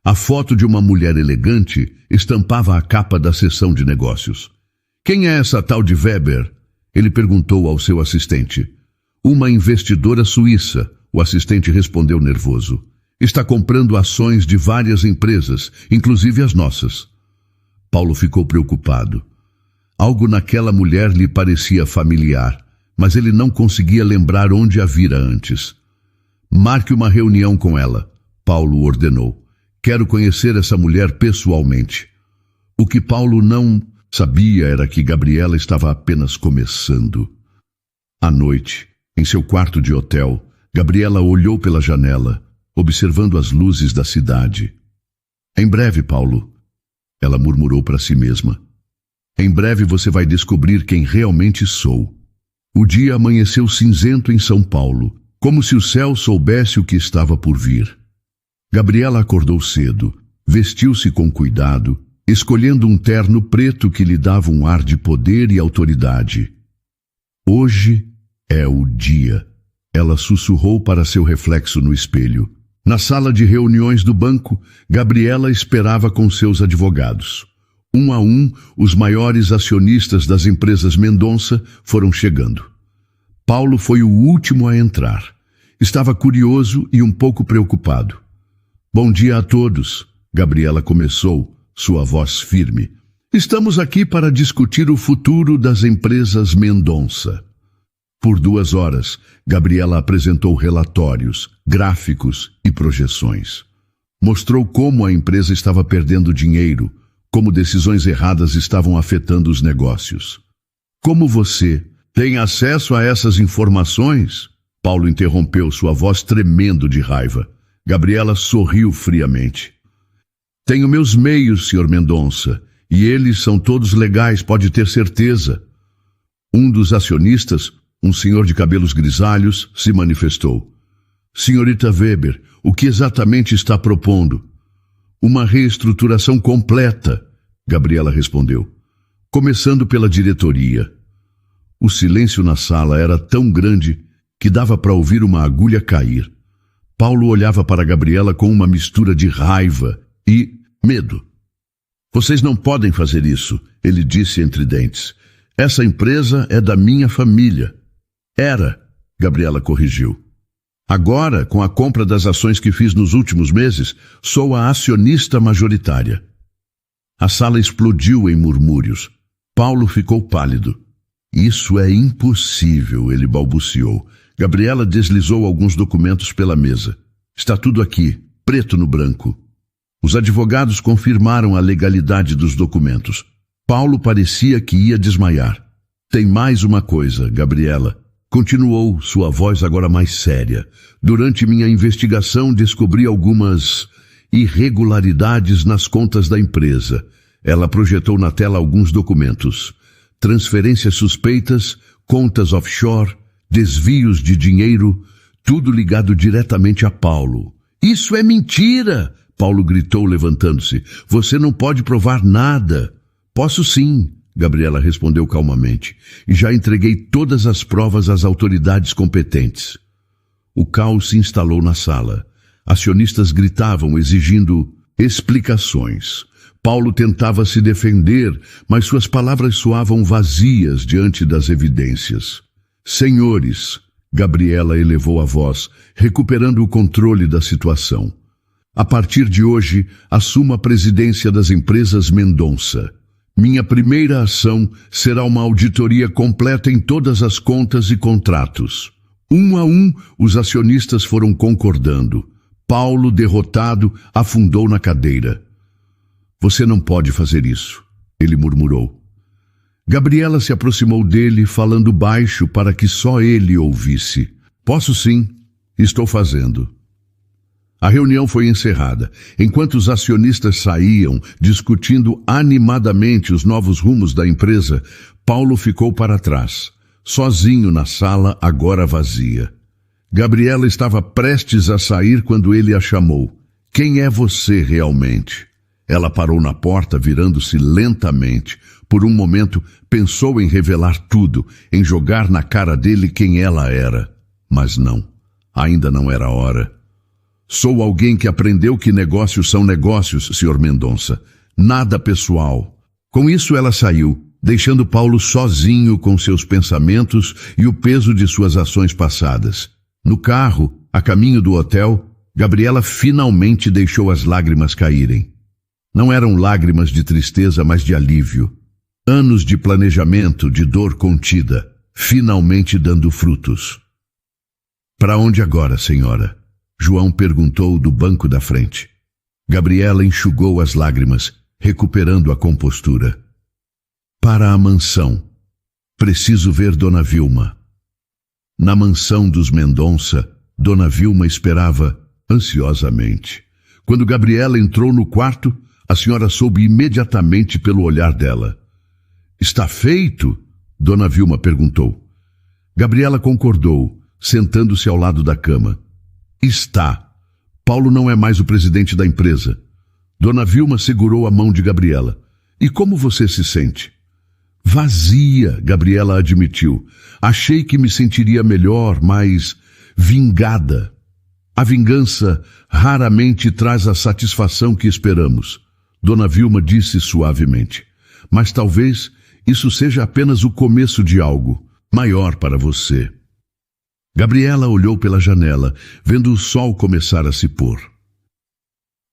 A foto de uma mulher elegante estampava a capa da seção de negócios. Quem é essa tal de Weber? Ele perguntou ao seu assistente. Uma investidora suíça, o assistente respondeu nervoso. Está comprando ações de várias empresas, inclusive as nossas. Paulo ficou preocupado. Algo naquela mulher lhe parecia familiar, mas ele não conseguia lembrar onde a vira antes. Marque uma reunião com ela, Paulo ordenou. Quero conhecer essa mulher pessoalmente. O que Paulo não sabia era que Gabriela estava apenas começando. À noite, em seu quarto de hotel, Gabriela olhou pela janela, observando as luzes da cidade. Em breve, Paulo, ela murmurou para si mesma. Em breve você vai descobrir quem realmente sou. O dia amanheceu cinzento em São Paulo, como se o céu soubesse o que estava por vir. Gabriela acordou cedo, vestiu-se com cuidado, escolhendo um terno preto que lhe dava um ar de poder e autoridade. Hoje é o dia, ela sussurrou para seu reflexo no espelho. Na sala de reuniões do banco, Gabriela esperava com seus advogados. Um a um, os maiores acionistas das empresas Mendonça foram chegando. Paulo foi o último a entrar. Estava curioso e um pouco preocupado. Bom dia a todos, Gabriela começou, sua voz firme. Estamos aqui para discutir o futuro das empresas Mendonça. Por 2 horas, Gabriela apresentou relatórios, gráficos e projeções. Mostrou como a empresa estava perdendo dinheiro, como decisões erradas estavam afetando os negócios. Como você tem acesso a essas informações? Paulo interrompeu, sua voz tremendo de raiva. Gabriela sorriu friamente. Tenho meus meios, Sr. Mendonça, e eles são todos legais, pode ter certeza. Um dos acionistas, um senhor de cabelos grisalhos, se manifestou. Senhorita Weber, o que exatamente está propondo? Uma reestruturação completa, Gabriela respondeu, começando pela diretoria. O silêncio na sala era tão grande que dava para ouvir uma agulha cair. Paulo olhava para Gabriela com uma mistura de raiva e medo. Vocês não podem fazer isso, ele disse entre dentes. Essa empresa é da minha família. Era, Gabriela corrigiu. Agora, com a compra das ações que fiz nos últimos meses, sou a acionista majoritária. A sala explodiu em murmúrios. Paulo ficou pálido. Isso é impossível, ele balbuciou. Gabriela deslizou alguns documentos pela mesa. Está tudo aqui, preto no branco. Os advogados confirmaram a legalidade dos documentos. Paulo parecia que ia desmaiar. Tem mais uma coisa, Gabriela. Continuou, sua voz agora mais séria. Durante minha investigação descobri algumas irregularidades nas contas da empresa. Ela projetou na tela alguns documentos. Transferências suspeitas, contas offshore, desvios de dinheiro, tudo ligado diretamente a Paulo. Isso é mentira! Paulo gritou levantando-se. Você não pode provar nada. Posso sim, Gabriela respondeu calmamente, e já entreguei todas as provas às autoridades competentes. O caos se instalou na sala. Acionistas gritavam, exigindo explicações. Paulo tentava se defender, mas suas palavras soavam vazias diante das evidências. Senhores, Gabriela elevou a voz, recuperando o controle da situação. A partir de hoje, assumo a presidência das empresas Mendonça. Minha primeira ação será uma auditoria completa em todas as contas e contratos. Um a um, os acionistas foram concordando. Paulo, derrotado, afundou na cadeira. Você não pode fazer isso, ele murmurou. Gabriela se aproximou dele, falando baixo para que só ele ouvisse. Posso sim, estou fazendo. A reunião foi encerrada. Enquanto os acionistas saíam, discutindo animadamente os novos rumos da empresa, Paulo ficou para trás, sozinho na sala, agora vazia. Gabriela estava prestes a sair quando ele a chamou. Quem é você realmente? Ela parou na porta, virando-se lentamente. Por um momento, pensou em revelar tudo, em jogar na cara dele quem ela era. Mas não, ainda não era a hora. Sou alguém que aprendeu que negócios são negócios, Sr. Mendonça. Nada pessoal. Com isso ela saiu, deixando Paulo sozinho com seus pensamentos e o peso de suas ações passadas. No carro, a caminho do hotel, Gabriela finalmente deixou as lágrimas caírem. Não eram lágrimas de tristeza, mas de alívio. Anos de planejamento, de dor contida, finalmente dando frutos. Para onde agora, senhora? João perguntou do banco da frente. Gabriela enxugou as lágrimas, recuperando a compostura. Para a mansão. Preciso ver Dona Vilma. Na mansão dos Mendonça, Dona Vilma esperava ansiosamente. Quando Gabriela entrou no quarto, a senhora soube imediatamente pelo olhar dela. Está feito? Dona Vilma perguntou. Gabriela concordou, sentando-se ao lado da cama. Está. Paulo não é mais o presidente da empresa. Dona Vilma segurou a mão de Gabriela. E como você se sente? Vazia, Gabriela admitiu. Achei que me sentiria melhor, mas vingada. A vingança raramente traz a satisfação que esperamos. Dona Vilma disse suavemente. Mas talvez isso seja apenas o começo de algo maior para você. Gabriela olhou pela janela, vendo o sol começar a se pôr.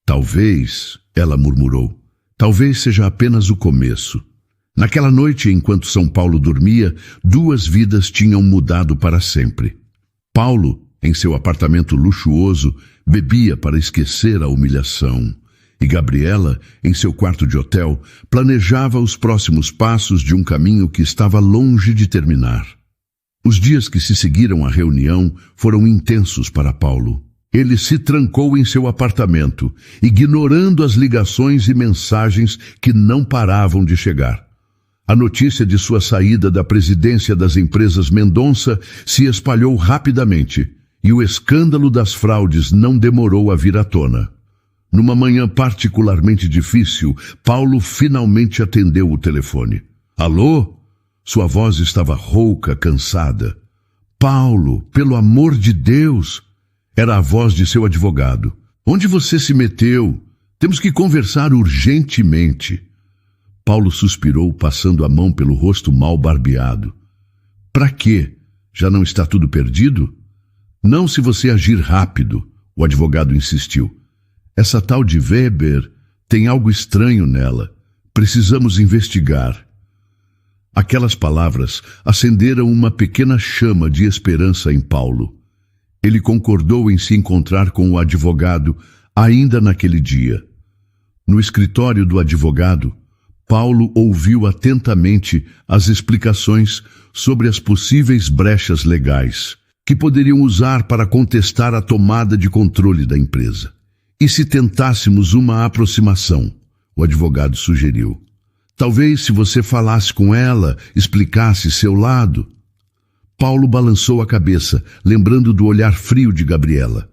Talvez, ela murmurou, talvez seja apenas o começo. Naquela noite, enquanto São Paulo dormia, duas vidas tinham mudado para sempre. Paulo, em seu apartamento luxuoso, bebia para esquecer a humilhação. E Gabriela, em seu quarto de hotel, planejava os próximos passos de um caminho que estava longe de terminar. Os dias que se seguiram à reunião foram intensos para Paulo. Ele se trancou em seu apartamento, ignorando as ligações e mensagens que não paravam de chegar. A notícia de sua saída da presidência das empresas Mendonça se espalhou rapidamente, e o escândalo das fraudes não demorou a vir à tona. Numa manhã particularmente difícil, Paulo finalmente atendeu o telefone. Alô? Sua voz estava rouca, cansada. Paulo, pelo amor de Deus! Era a voz de seu advogado. Onde você se meteu? Temos que conversar urgentemente. Paulo suspirou, passando a mão pelo rosto mal barbeado. Para quê? Já não está tudo perdido? Não se você agir rápido, o advogado insistiu. Essa tal de Weber tem algo estranho nela. Precisamos investigar. Aquelas palavras acenderam uma pequena chama de esperança em Paulo. Ele concordou em se encontrar com o advogado ainda naquele dia. No escritório do advogado, Paulo ouviu atentamente as explicações sobre as possíveis brechas legais que poderiam usar para contestar a tomada de controle da empresa. E se tentássemos uma aproximação? O advogado sugeriu. Talvez se você falasse com ela, explicasse seu lado. Paulo balançou a cabeça, lembrando do olhar frio de Gabriela.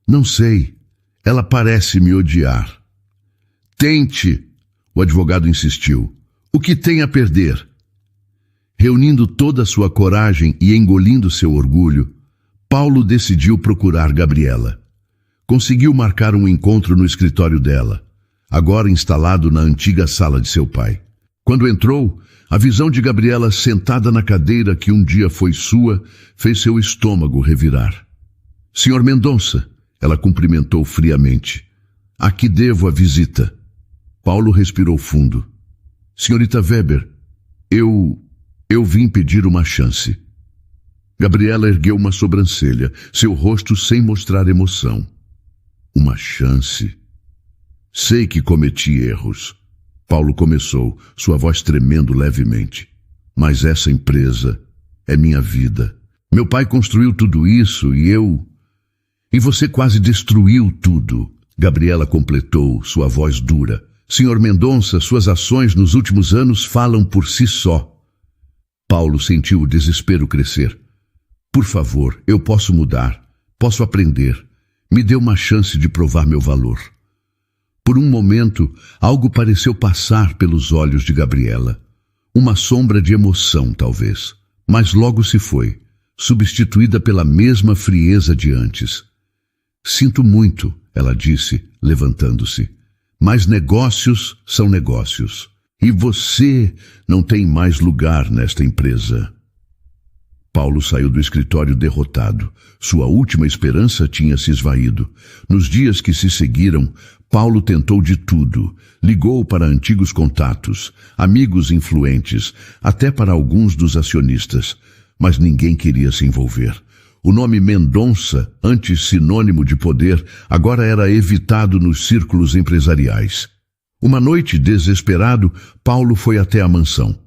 Não sei, ela parece me odiar. Tente, o advogado insistiu. O que tem a perder? Reunindo toda a sua coragem e engolindo seu orgulho, Paulo decidiu procurar Gabriela. Conseguiu marcar um encontro no escritório dela, agora instalado na antiga sala de seu pai. Quando entrou, a visão de Gabriela sentada na cadeira que um dia foi sua fez seu estômago revirar. Senhor Mendonça, ela cumprimentou friamente. A que devo a visita? Paulo respirou fundo. Senhorita Weber, eu vim pedir uma chance. Gabriela ergueu uma sobrancelha, seu rosto sem mostrar emoção. Uma chance? Sei que cometi erros. Paulo começou, sua voz tremendo levemente. Mas essa empresa é minha vida. Meu pai construiu tudo isso e você quase destruiu tudo. Gabriela completou, sua voz dura. Senhor Mendonça, suas ações nos últimos anos falam por si só. Paulo sentiu o desespero crescer. Por favor, eu posso mudar, posso aprender. Me dê uma chance de provar meu valor. Por um momento, algo pareceu passar pelos olhos de Gabriela. Uma sombra de emoção, talvez. Mas logo se foi, substituída pela mesma frieza de antes. Sinto muito, ela disse, levantando-se. Mas negócios são negócios. E você não tem mais lugar nesta empresa. Paulo saiu do escritório derrotado. Sua última esperança tinha se esvaído. Nos dias que se seguiram, Paulo tentou de tudo. Ligou para antigos contatos, amigos influentes, até para alguns dos acionistas. Mas ninguém queria se envolver. O nome Mendonça, antes sinônimo de poder, agora era evitado nos círculos empresariais. Uma noite, desesperado, Paulo foi até a mansão.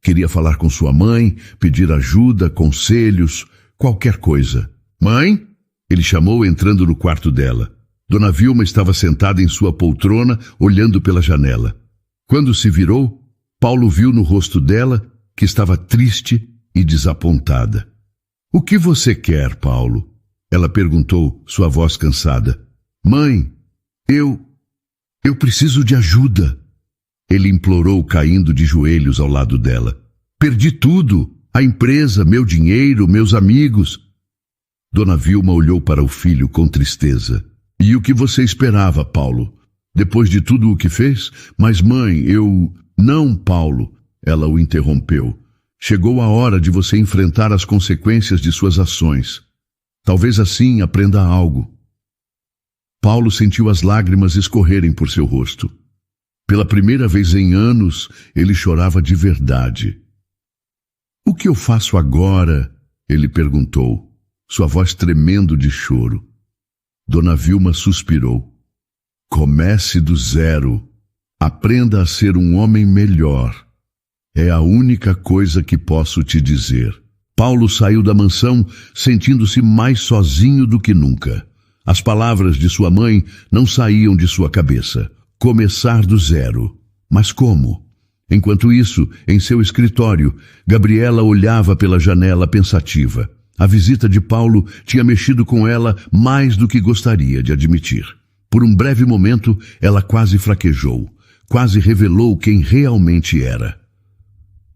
Queria falar com sua mãe, pedir ajuda, conselhos, qualquer coisa. Mãe? Ele chamou entrando no quarto dela. Dona Vilma estava sentada em sua poltrona, olhando pela janela. Quando se virou, Paulo viu no rosto dela que estava triste e desapontada. O que você quer, Paulo? Ela perguntou, sua voz cansada. Mãe, eu preciso de ajuda. Ele implorou, caindo de joelhos ao lado dela. Perdi tudo, a empresa, meu dinheiro, meus amigos. Dona Vilma olhou para o filho com tristeza. E o que você esperava, Paulo? Depois de tudo o que fez? Mas mãe, Não, Paulo, ela o interrompeu. Chegou a hora de você enfrentar as consequências de suas ações. Talvez assim aprenda algo. Paulo sentiu as lágrimas escorrerem por seu rosto. Pela primeira vez em anos, ele chorava de verdade. O que eu faço agora? Ele perguntou, sua voz tremendo de choro. Dona Vilma suspirou. Comece do zero. Aprenda a ser um homem melhor. É a única coisa que posso te dizer. Paulo saiu da mansão sentindo-se mais sozinho do que nunca. As palavras de sua mãe não saíam de sua cabeça. Começar do zero. Mas como? Enquanto isso, em seu escritório, Gabriela olhava pela janela pensativa. A visita de Paulo tinha mexido com ela mais do que gostaria de admitir. Por um breve momento, ela quase fraquejou, quase revelou quem realmente era.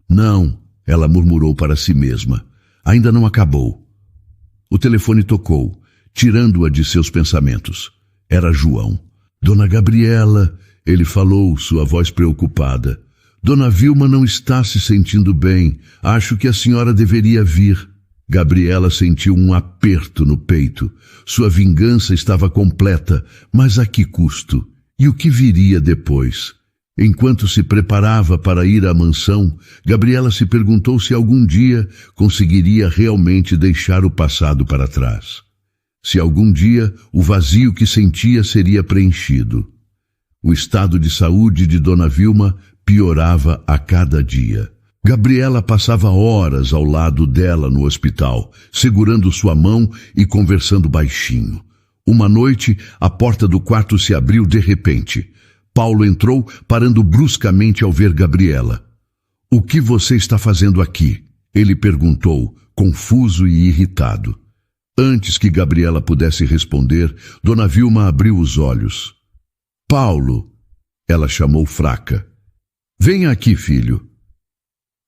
Não, ela murmurou para si mesma. Ainda não acabou. O telefone tocou, tirando-a de seus pensamentos. Era João. Dona Gabriela, ele falou, sua voz preocupada. Dona Vilma não está se sentindo bem. Acho que a senhora deveria vir. Gabriela sentiu um aperto no peito. Sua vingança estava completa, mas a que custo? E o que viria depois? Enquanto se preparava para ir à mansão, Gabriela se perguntou se algum dia conseguiria realmente deixar o passado para trás. Se algum dia o vazio que sentia seria preenchido. O estado de saúde de Dona Vilma piorava a cada dia. Gabriela passava horas ao lado dela no hospital, segurando sua mão e conversando baixinho. Uma noite, a porta do quarto se abriu de repente. Paulo entrou, parando bruscamente ao ver Gabriela. — O que você está fazendo aqui? Ele perguntou, confuso e irritado. Antes que Gabriela pudesse responder, Dona Vilma abriu os olhos. — Paulo! Ela chamou fraca. — Venha aqui, filho.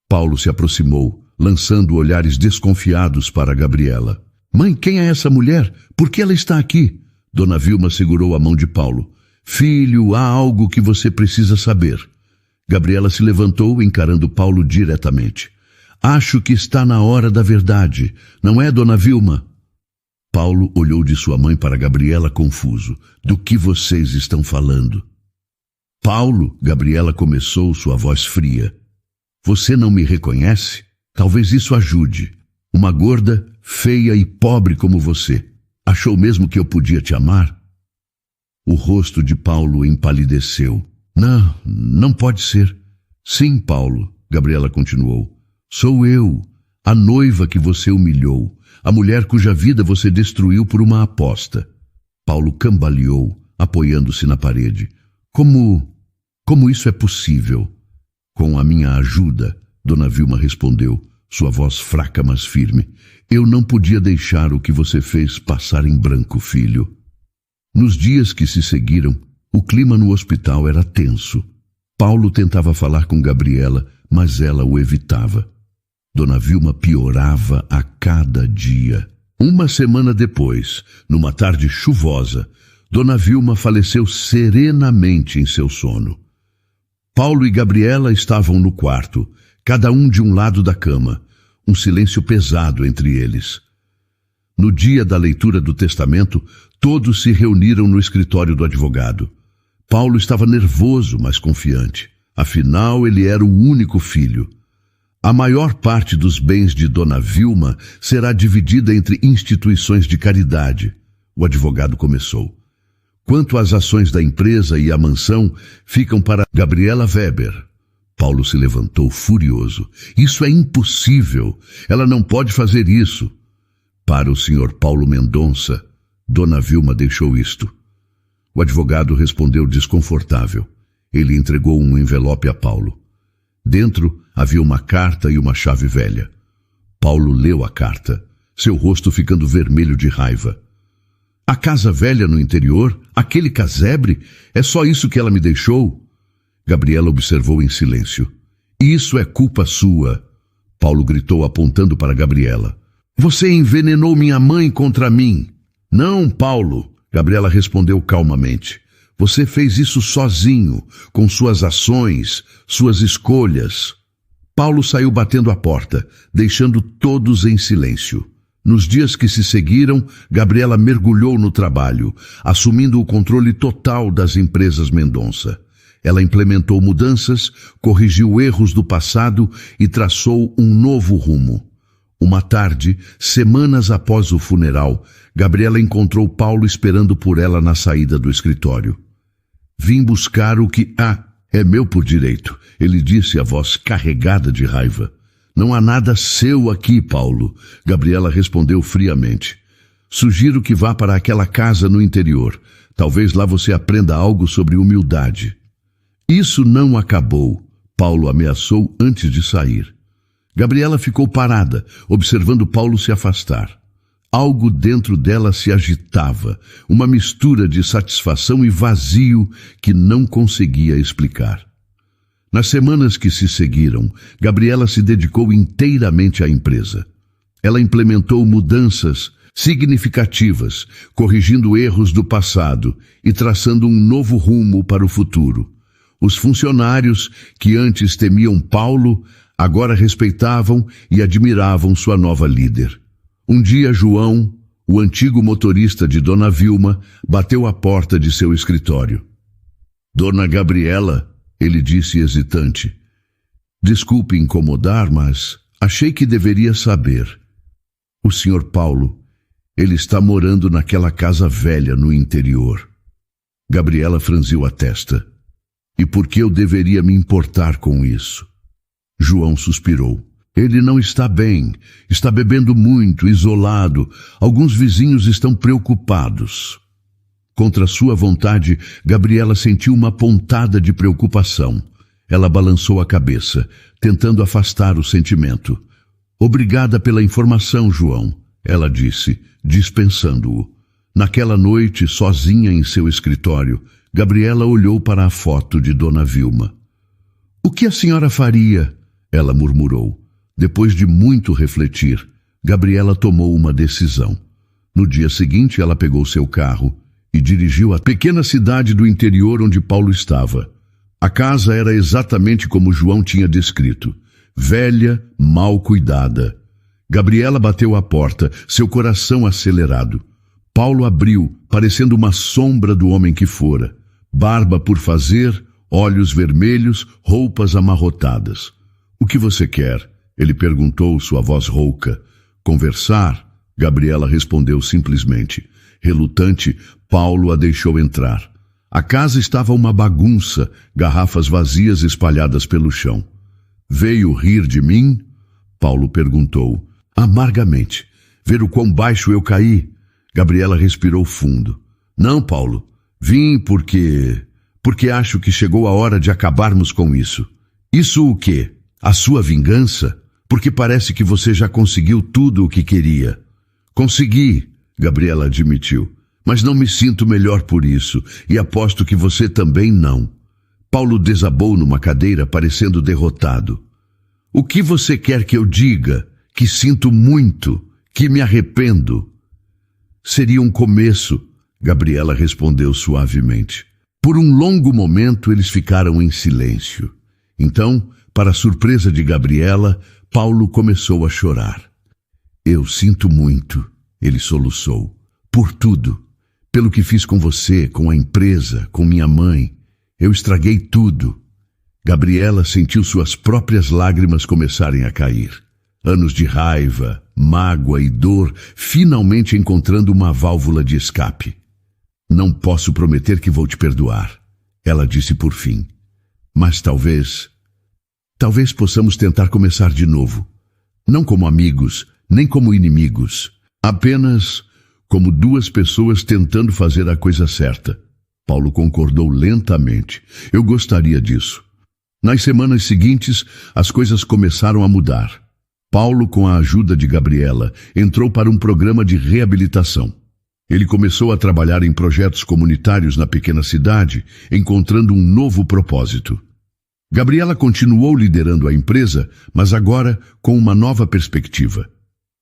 Paulo se aproximou, lançando olhares desconfiados para Gabriela. Mãe, quem é essa mulher? Por que ela está aqui? Dona Vilma segurou a mão de Paulo. Filho, há algo que você precisa saber. Gabriela se levantou, encarando Paulo diretamente. Acho que está na hora da verdade, não é, Dona Vilma? Paulo olhou de sua mãe para Gabriela confuso. Do que vocês estão falando? Paulo, Gabriela começou, sua voz fria. Você não me reconhece? Talvez isso ajude. Uma gorda, feia e pobre como você. Achou mesmo que eu podia te amar? O rosto de Paulo empalideceu. Não, não pode ser. Sim, Paulo, Gabriela continuou. Sou eu, a noiva que você humilhou, a mulher cuja vida você destruiu por uma aposta. Paulo cambaleou, apoiando-se na parede. Como isso é possível? Com a minha ajuda, Dona Vilma respondeu, sua voz fraca mas firme. Eu não podia deixar o que você fez passar em branco, filho. Nos dias que se seguiram, o clima no hospital era tenso. Paulo tentava falar com Gabriela, mas ela o evitava. Dona Vilma piorava a cada dia. Uma semana depois, numa tarde chuvosa, Dona Vilma faleceu serenamente em seu sono. Paulo e Gabriela estavam no quarto, cada um de um lado da cama, um silêncio pesado entre eles. No dia da leitura do testamento, todos se reuniram no escritório do advogado. Paulo estava nervoso, mas confiante. Afinal, ele era o único filho. A maior parte dos bens de Dona Vilma será dividida entre instituições de caridade. O advogado começou. Quanto às ações da empresa e a mansão, ficam para Gabriela Weber. Paulo se levantou furioso. Isso é impossível. Ela não pode fazer isso. Para o senhor Paulo Mendonça, Dona Vilma deixou isto. O advogado respondeu desconfortável. Ele entregou um envelope a Paulo. Dentro havia uma carta e uma chave velha. Paulo leu a carta, seu rosto ficando vermelho de raiva. A casa velha no interior, aquele casebre, é só isso que ela me deixou? Gabriela observou em silêncio. Isso é culpa sua, Paulo gritou apontando para Gabriela. Você envenenou minha mãe contra mim. Não, Paulo, Gabriela respondeu calmamente. Você fez isso sozinho, com suas ações, suas escolhas. Paulo saiu batendo a porta, deixando todos em silêncio. Nos dias que se seguiram, Gabriela mergulhou no trabalho, assumindo o controle total das empresas Mendonça. Ela implementou mudanças, corrigiu erros do passado e traçou um novo rumo. Uma tarde, semanas após o funeral, Gabriela encontrou Paulo esperando por ela na saída do escritório. Vim buscar o que é meu por direito, ele disse, a voz carregada de raiva. Não há nada seu aqui, Paulo, Gabriela respondeu friamente. Sugiro que vá para aquela casa no interior. Talvez lá você aprenda algo sobre humildade. Isso não acabou, Paulo ameaçou antes de sair. Gabriela ficou parada, observando Paulo se afastar. Algo dentro dela se agitava, uma mistura de satisfação e vazio que não conseguia explicar. Nas semanas que se seguiram, Gabriela se dedicou inteiramente à empresa. Ela implementou mudanças significativas, corrigindo erros do passado e traçando um novo rumo para o futuro. Os funcionários, que antes temiam Paulo, agora respeitavam e admiravam sua nova líder. Um dia João, o antigo motorista de Dona Vilma, bateu à porta de seu escritório. Dona Gabriela, ele disse hesitante. Desculpe incomodar, mas achei que deveria saber. O senhor Paulo, ele está morando naquela casa velha no interior. Gabriela franziu a testa. E por que eu deveria me importar com isso? João suspirou. Ele não está bem, está bebendo muito, isolado. Alguns vizinhos estão preocupados. Contra sua vontade, Gabriela sentiu uma pontada de preocupação. Ela balançou a cabeça, tentando afastar o sentimento. Obrigada pela informação, João, ela disse, dispensando-o. Naquela noite, sozinha em seu escritório, Gabriela olhou para a foto de Dona Vilma. O que a senhora faria? Ela murmurou. Depois de muito refletir, Gabriela tomou uma decisão. No dia seguinte, ela pegou seu carro e dirigiu à pequena cidade do interior onde Paulo estava. A casa era exatamente como João tinha descrito. Velha, mal cuidada. Gabriela bateu à porta, seu coração acelerado. Paulo abriu, parecendo uma sombra do homem que fora. Barba por fazer, olhos vermelhos, roupas amarrotadas. O que você quer? Ele perguntou, sua voz rouca. Conversar? Gabriela respondeu simplesmente. Relutante, Paulo a deixou entrar. A casa estava uma bagunça, garrafas vazias espalhadas pelo chão. Veio rir de mim? Paulo perguntou. Amargamente. Ver o quão baixo eu caí? Gabriela respirou fundo. Não, Paulo. Vim porque acho que chegou a hora de acabarmos com isso. Isso o quê? A sua vingança? Porque parece que você já conseguiu tudo o que queria. Consegui, Gabriela admitiu. Mas não me sinto melhor por isso, e aposto que você também não. Paulo desabou numa cadeira, parecendo derrotado. O que você quer que eu diga? Que sinto muito, que me arrependo. Seria um começo, Gabriela respondeu suavemente. Por um longo momento eles ficaram em silêncio. Então, para a surpresa de Gabriela, Paulo começou a chorar. Eu sinto muito, ele soluçou, por tudo. Pelo que fiz com você, com a empresa, com minha mãe. Eu estraguei tudo. Gabriela sentiu suas próprias lágrimas começarem a cair. Anos de raiva, mágoa e dor, finalmente encontrando uma válvula de escape. Não posso prometer que vou te perdoar, ela disse por fim. Mas talvez possamos tentar começar de novo. Não como amigos, nem como inimigos. Apenas como duas pessoas tentando fazer a coisa certa. Paulo concordou lentamente. Eu gostaria disso. Nas semanas seguintes, as coisas começaram a mudar. Paulo, com a ajuda de Gabriela, entrou para um programa de reabilitação. Ele começou a trabalhar em projetos comunitários na pequena cidade, encontrando um novo propósito. Gabriela continuou liderando a empresa, mas agora com uma nova perspectiva.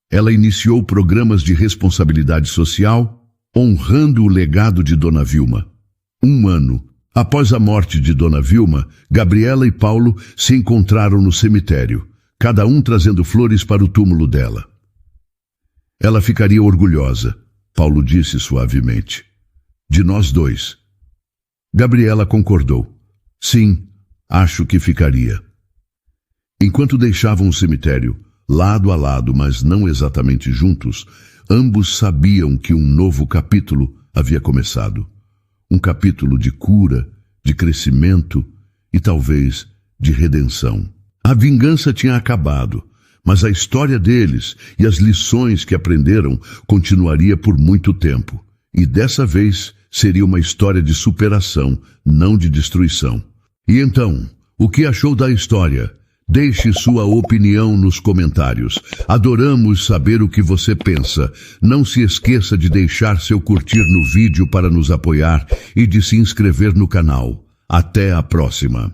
Ela iniciou programas de responsabilidade social, honrando o legado de Dona Vilma. 1 ano após a morte de Dona Vilma, Gabriela e Paulo se encontraram no cemitério, cada um trazendo flores para o túmulo dela. Ela ficaria orgulhosa, Paulo disse suavemente. De nós dois. Gabriela concordou. Sim, acho que ficaria. Enquanto deixavam o cemitério, lado a lado, mas não exatamente juntos, ambos sabiam que um novo capítulo havia começado. Um capítulo de cura, de crescimento e talvez de redenção. A vingança tinha acabado, mas a história deles e as lições que aprenderam continuaria por muito tempo. E dessa vez seria uma história de superação, não de destruição. E então, o que achou da história? Deixe sua opinião nos comentários. Adoramos saber o que você pensa. Não se esqueça de deixar seu curtir no vídeo para nos apoiar e de se inscrever no canal. Até a próxima.